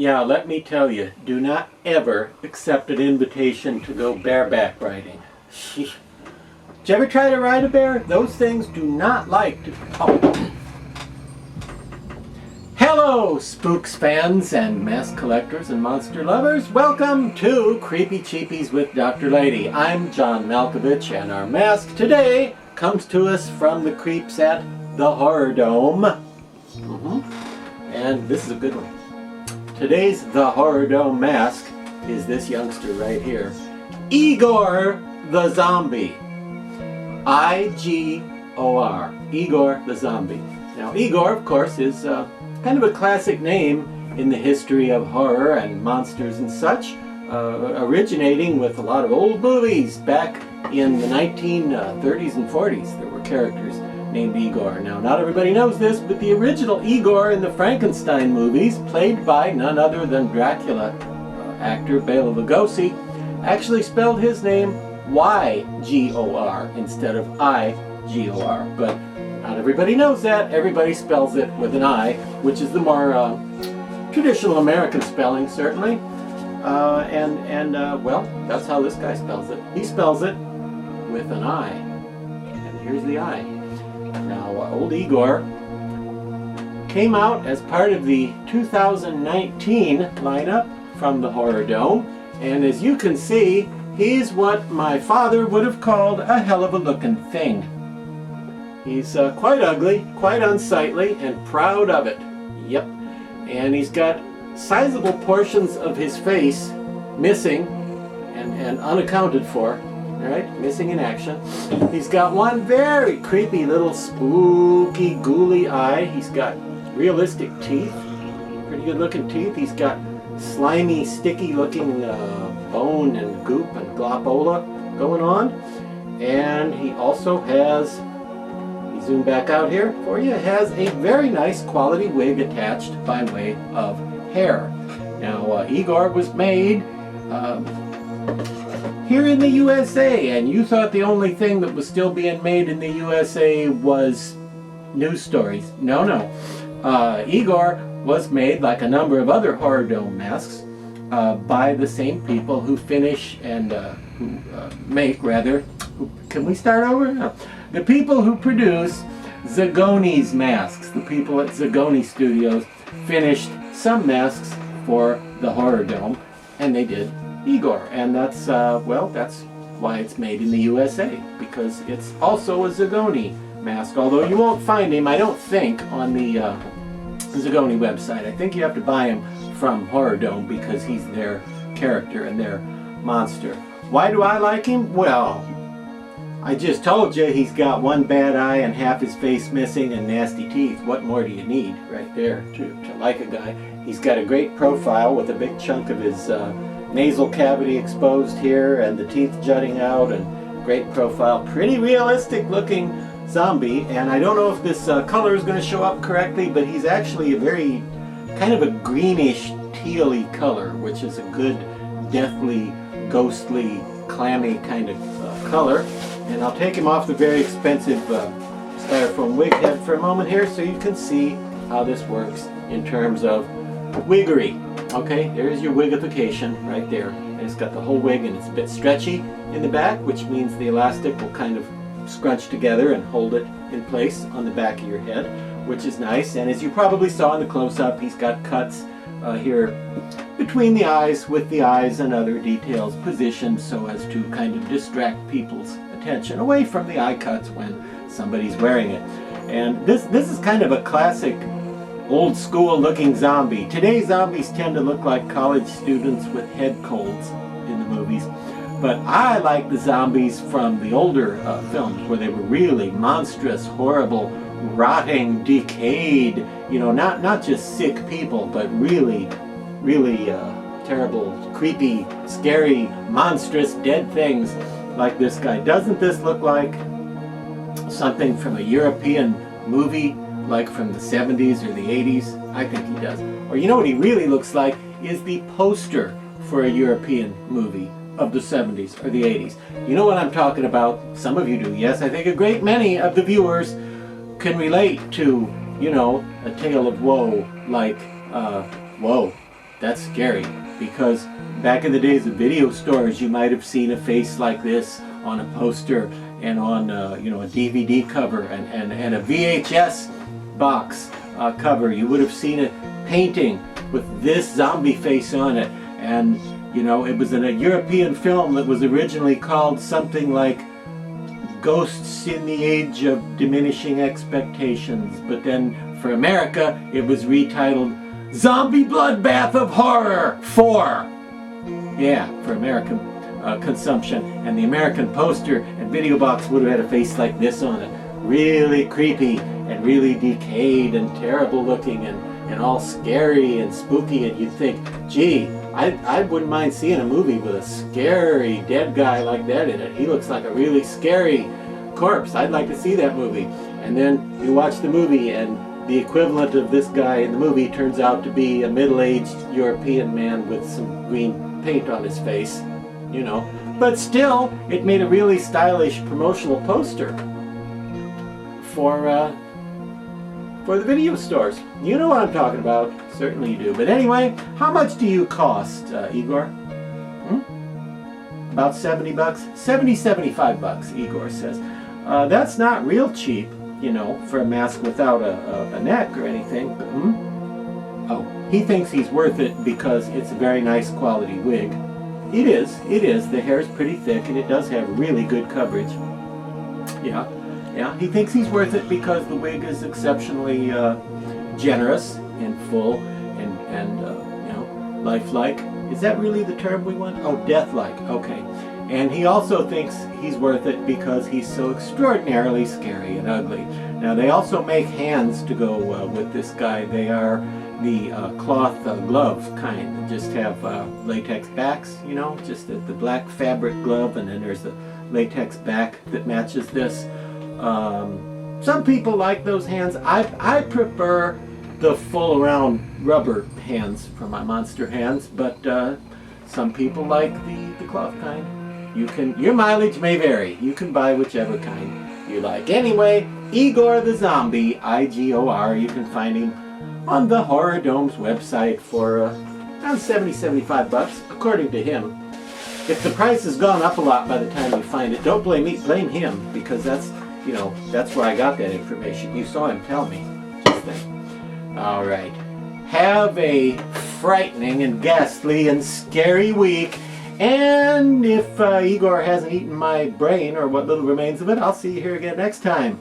Yeah, let me tell you, do not ever accept an invitation to go bareback riding. Did you ever try to ride a bear? Those things do not like to... Oh. Hello, Spooks fans and mask collectors and monster lovers. Welcome to Creepy Cheapies with Dr. Lady. I'm John Malkovich, and our mask today comes to us from the creeps at the Horror Dome. And this is a good one. Today's The Horror Dome mask is this youngster right here, Igor the Zombie. I-G-O-R, Igor the Zombie. Now Igor, of course, is kind of a classic name in the history of horror and monsters and such, originating with a lot of old movies back in the 1930s and 40s. There were characters named Igor. Now, not everybody knows this, but the original Igor in the Frankenstein movies, played by none other than Dracula actor Bela Lugosi, actually spelled his name Y-G-O-R instead of I-G-O-R. But not everybody knows that. Everybody spells it with an I, which is the more traditional American spelling, certainly. Well, that's how this guy spells it. He spells it with an I. And here's the I. Now, old Igor came out as part of the 2019 lineup from the Horror Dome, and as you can see, he's what my father would have called a hell of a looking thing. He's quite ugly, quite unsightly, and proud of it. Yep. And he's got sizable portions of his face missing and unaccounted for. Right? Missing in action. He's got one very creepy little spooky ghouly eye. He's got realistic teeth. Pretty good looking teeth. He's got slimy, sticky looking bone and goop and glopola going on. And he also has, zoom back out here for you, has a very nice quality wig attached by way of hair. Now Igor was made here in the USA, and you thought the only thing that was still being made in the USA was news stories. No. Igor was made, like a number of other Horror Dome masks, by the same people who finish and can we start over? No. The people who produce Zagoni's masks. The people at Zagoni Studios finished some masks for the Horror Dome, and they did Igor, and that's that's why it's made in the USA, because it's also a Zagoni mask, although you won't find him, I don't think, on the Zagoni website. I think you have to buy him from Horror Dome because he's their character and their monster. Why do I like him? Well, I just told you he's got one bad eye and half his face missing and nasty teeth. What more do you need right there to like a guy? He's got a great profile with a big chunk of his nasal cavity exposed here and the teeth jutting out, and great profile. Pretty realistic looking zombie, and I don't know if this color is going to show up correctly, but he's actually a very kind of a greenish tealy color, which is a good deathly, ghostly, clammy kind of color. And I'll take him off the very expensive styrofoam wig head for a moment here so you can see how this works in terms of wiggery. Okay, there's your wigification right there. And it's got the whole wig, and it's a bit stretchy in the back, which means the elastic will kind of scrunch together and hold it in place on the back of your head, which is nice. And as you probably saw in the close-up, he's got cuts here between the eyes, with the eyes and other details positioned so as to kind of distract people's attention away from the eye cuts when somebody's wearing it. And this is kind of a classic old school looking zombie. Today's zombies tend to look like college students with head colds in the movies, but I like the zombies from the older films where they were really monstrous, horrible, rotting, decayed, you know, not just sick people, but really terrible, creepy, scary, monstrous, dead things like this guy. Doesn't this look like something from a European movie, like from the 70s or the 80s? I think he does. Or you know what he really looks like is the poster for a European movie of the 70s or the 80s. You know what I'm talking about. Some of you do. Yes, I think a great many of the viewers can relate to, you know, a tale of woe like, whoa, That's scary, because back in the days of video stores, you might have seen a face like this on a poster and on you know, a DVD cover and a VHS box cover. You would have seen a painting with this zombie face on it, and you know, it was in a European film that was originally called something like Ghosts in the Age of Diminishing Expectations, but then for America it was retitled Zombie Bloodbath of Horror 4. Yeah, for American consumption. And the American poster and video box would have had a face like this on it. Really creepy and really decayed and terrible looking and all scary and spooky, and you'd think, gee, I wouldn't mind seeing a movie with a scary dead guy like that in it. He looks like a really scary corpse. I'd like to see that movie. And then you watch the movie, and the equivalent of this guy in the movie turns out to be a middle-aged European man with some green paint on his face, you know. But still, it made a really stylish promotional poster for the video stores. You know what I'm talking about. Certainly you do. But anyway, how much do you cost, Igor? About 70 bucks? 75 bucks, Igor says. That's not real cheap, you know, for a mask without a neck or anything. But, oh, he thinks he's worth it because it's a very nice quality wig. It is. The hair is pretty thick, and it does have really good coverage. Yeah. He thinks he's worth it because the wig is exceptionally generous and full and you know, lifelike. Is that really the term we want? Oh, death-like. Okay. And he also thinks he's worth it because he's so extraordinarily scary and ugly. Now, they also make hands to go with this guy. They are the cloth glove kind that just have latex backs, you know, just the black fabric glove, and then there's a latex back that matches this. Some people like those hands. I prefer the full around rubber hands for my monster hands, but some people like the cloth kind. Your mileage may vary. You can buy whichever kind you like. Anyway, Igor the Zombie, Igor, you can find him on the Horror Dome's website for around 75 bucks, according to him. If the price has gone up a lot by the time you find it, don't blame me, blame him, because that's, you know, that's where I got that information. You saw him tell me just then. All right. Have a frightening and ghastly and scary week. And if Igor hasn't eaten my brain or what little remains of it, I'll see you here again next time.